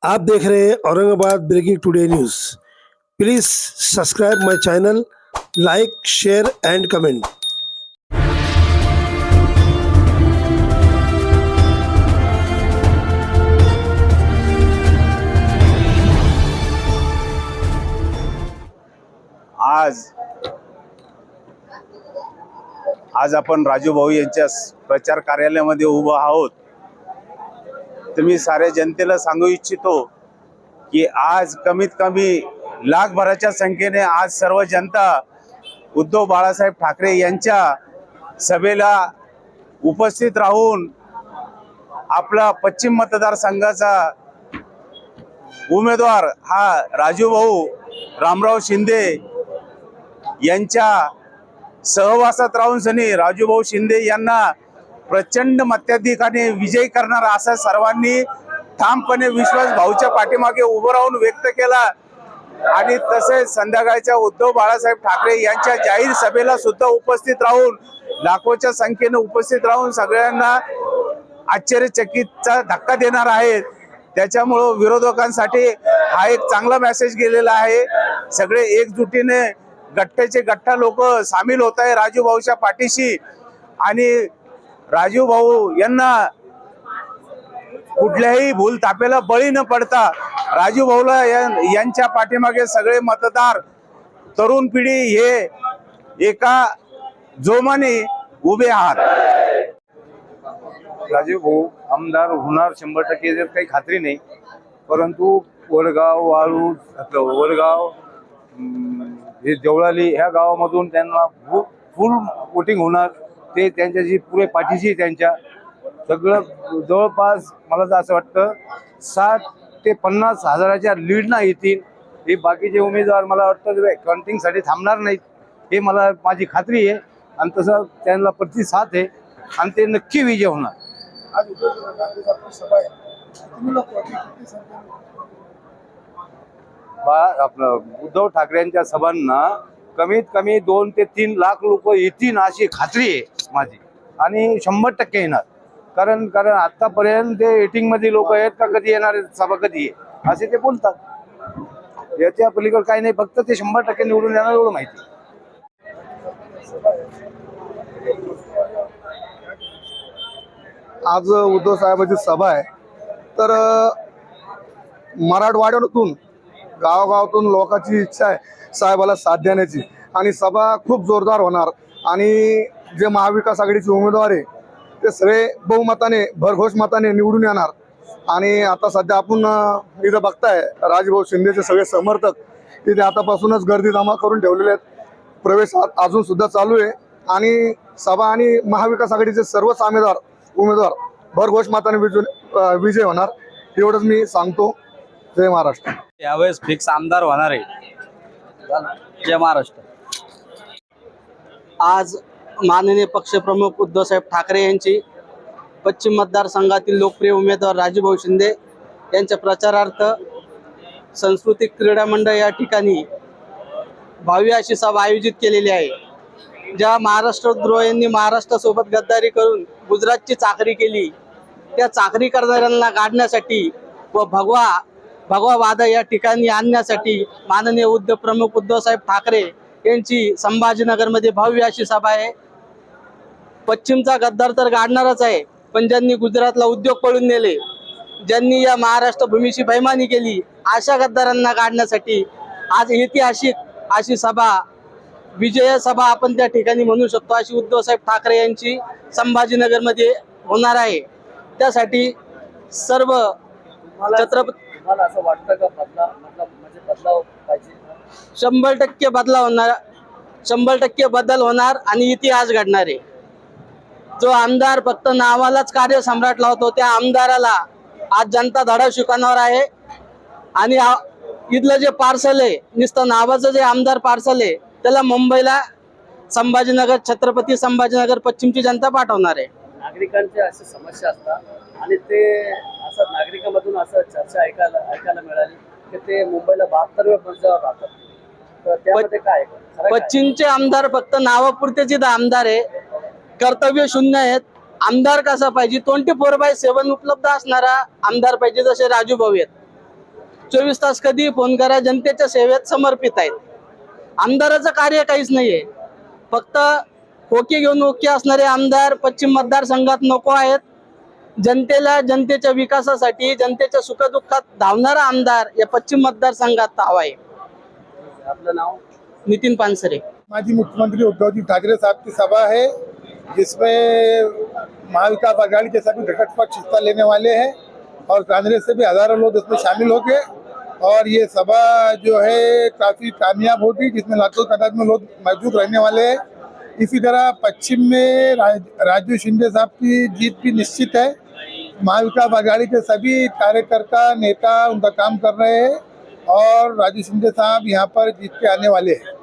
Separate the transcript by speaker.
Speaker 1: आप देख रहे हैं Aurangabad breaking today news. Please subscribe my channel, like, share and comment.
Speaker 2: आज आपण राजू भाऊ यांच्या प्रचार कार्यालयामध्ये उभा आहोत। तर मी साऱ्या जनतेला सांगू इच्छितो की आज कमीत कमी लाखभराच्या संख्येने आज सर्व जनता उद्धव बाळासाहेब ठाकरे यांच्या सभेला उपस्थित राहून आपला पश्चिम मतदारसंघाचा उमेदवार हा राजू भाऊ रामराव शिंदे यांच्या सहवासात राहून सनी राजूभाऊ शिंदे यांना प्रचंड मताधिक्याने विजयी करणार असा सर्वांनी ठामपणे विश्वास भाऊच्या पाठीमागे उभं राहून व्यक्त केला। आणि तसेच संध्याकाळच्या उद्धव बाळासाहेब ठाकरे यांच्या जाहीर सभेला सुद्धा उपस्थित राहून लाखोच्या संख्येने उपस्थित राहून सगळ्यांना आश्चर्यचकितचा धक्का देणार आहेत। त्याच्यामुळे विरोधकांसाठी हा एक चांगला मेसेज गेलेला आहे। सगळे एकजुटीने गठ्ठ्याचे गठ्ठा लोक सामील होत आहे राजू भाऊच्या पाठीशी। आणि राजू भाऊ यांना कुठल्याही भूल तापेला बळी न पडता राजू भाऊला यांच्या पाठीमागे सगळे मतदार तरुण पिढी हे एका जोमाने उभे आहात।
Speaker 3: राजू भाऊ आमदार होणार 100% याच्यात काही खात्री नाही, परंतु वडगाव, वाळू, वडगाव, हे जवळाली ह्या गावामधून त्यांना फुल वोटिंग होणार। ते त्यांच्याशी पुरे पाठीशी त्यांच्या सगळं जवळपास मला तर असं वाटतं 60 ते 50 हजाराच्या लीडना येतील। हे बाकीचे उमेदवार मला वाटतं काउंटिंगसाठी थांबणार नाहीत, हे मला माझी खात्री आहे। आणि तसं त्यांना प्रतिसाद आहे आणि ते नक्की विजय होणार। आपलं उद्धव ठाकरेंच्या सभांना कमीत कमी 2 ते 3 लाख लोक येतील अशी खात्री आहे माझी, आणि 100% येणार। कारण आतापर्यंत ते वेटिंग मध्ये लोक आहेत का कधी येणार सभा कधी आहे असे ते बोलतात। याच्या पलीकडे काही नाही, फक्त ते 100% निवडून येणार एवढं माहिती।
Speaker 4: आज उद्धव साहेबांची सभा आहे, तर मराठवाड्यातून गावागावातून लोकांची इच्छा आहे साहेबाला साथ देण्याची, आणि सभा खूप जोरदार होणार। आणि जे महाविकास आघाडीचे उमेदवार आहे ते सगळे बहुमताने, भरघोष मताने निवडून येणार। आणि आता सध्या आपण इथं बघताय राजूभाऊ शिंदेचे सगळे समर्थक इथे आतापासूनच गर्दी जमा करून ठेवलेले आहेत। प्रवेश अजून सुद्धा चालू आहे, आणि सभा आणि महाविकास आघाडीचे सर्वच उमेदवार भरघोष मताने विजय होणार, एवढंच मी सांगतो। जय महाराष्ट्र।
Speaker 5: यावेळेस फिक्स आमदार होणार आहे। जय महाराष्ट्र। आज माननीय पक्षप्रमुख उद्धवसाहेब ठाकरे यांची पश्चिम मतदारसंघातील लोकप्रिय उमेदवार राजूभाऊ शिंदे यांच्या प्रचारार्थ सांस्कृतिक क्रीडा मंडळ या ठिकाणी भव्य अशी सभा आयोजित केलेली आहे। ज्या महाराष्ट्रद्रोह्यांनी महाराष्ट्रासोबत गद्दारी करून गुजरातची चाकरी केली, त्या चाकरी करणाऱ्यांना काढण्यासाठी व भगवा वादा या ठिकाणी आणण्यासाठी माननीय प्रमुख उद्धवसाहेब ठाकरे यांची संभाजीनगरमध्ये भव्य अशी सभा आहे। पश्चिमचा गद्दार तर काढणारच आहे, पण ज्यांनी गुजरातला उद्योग पळून नेले, ज्यांनी या महाराष्ट्र भूमीची बेईमानी केली, अशा गद्दारांना काढण्यासाठी आज ऐतिहासिक अशी सभा, विजय सभा आपण त्या ठिकाणी म्हणू शकतो, अशी उद्धवसाहेब ठाकरे यांची संभाजीनगरमध्ये होणार आहे। त्यासाठी सर्व छत्रपती
Speaker 6: मला असं वाटतं का बदलाव पाहिजे?
Speaker 5: 100% बदलाव होणार, 100% बदल होणार आणि इतिहास घडणार आहे। जो आमदार फक्त नावालाच कार्यसम्राट लावतो, त्या आमदाराला आज जनता धडा शिकवणार आहे। आणि इथलं जे पार्सल आहे, नुसतं नावाचं जे आमदार पार्सल आहे, त्याला मुंबईला संभाजीनगर, छत्रपती संभाजीनगर पश्चिमची जनता पाठवणार आहे।
Speaker 6: नागरिकांच्या अशा समस्या असतात आणि ते असं नागरिकांमधून असं चर्चा ऐकायला मिळाली की ते मुंबईला 72व्या मजल्यावर राहतात, तर त्यामध्ये काय
Speaker 5: पश्चिमचे आमदार फक्त नावापुरतेच इथं आमदार आहे, कर्तव्य शून्य आहेत। आमदार कसा पाहिजे? 24/7 उपलब्ध असणारा आमदार पाहिजे, जसे राजू भाऊ आहेत। 24 तास कधी फोन करा, जनतेच्या सेवेत समर्पित आहेत. आमदाराचं कार्य काहीच नाहीये. फक्त खोके घेऊन ओके असणारे आमदार पश्चिम मतदारसंघात नको आहेत. जनतेला जनतेच्या विकासासाठी जनतेच्या सुखदुःखात धावणारा आमदार या पश्चिम मतदारसंघात हवा आहे.
Speaker 6: आपलं नाव?
Speaker 5: नितीन पानसरे.
Speaker 7: माजी मुख्यमंत्री उद्धव जी ठाकरे साहब की सभा है, जिसमें महाविकास आघाड़ी के सभी घटक पक्ष हिस्सा लेने वाले हैं और कांग्रेस से भी हजारों लोग इसमें शामिल होंगे और ये सभा जो है काफी कामयाब होगी, जिसमें लाखों तादाद में लोग मौजूद रहने वाले हैं। इसी तरह पश्चिम में राजू शिंदे साहब की जीत भी निश्चित है। महाविकास आघाड़ी के सभी कार्यकर्ता नेता उनका काम कर रहे हैं और राजू शिंदे साहब यहाँ पर जीत के आने वाले हैं।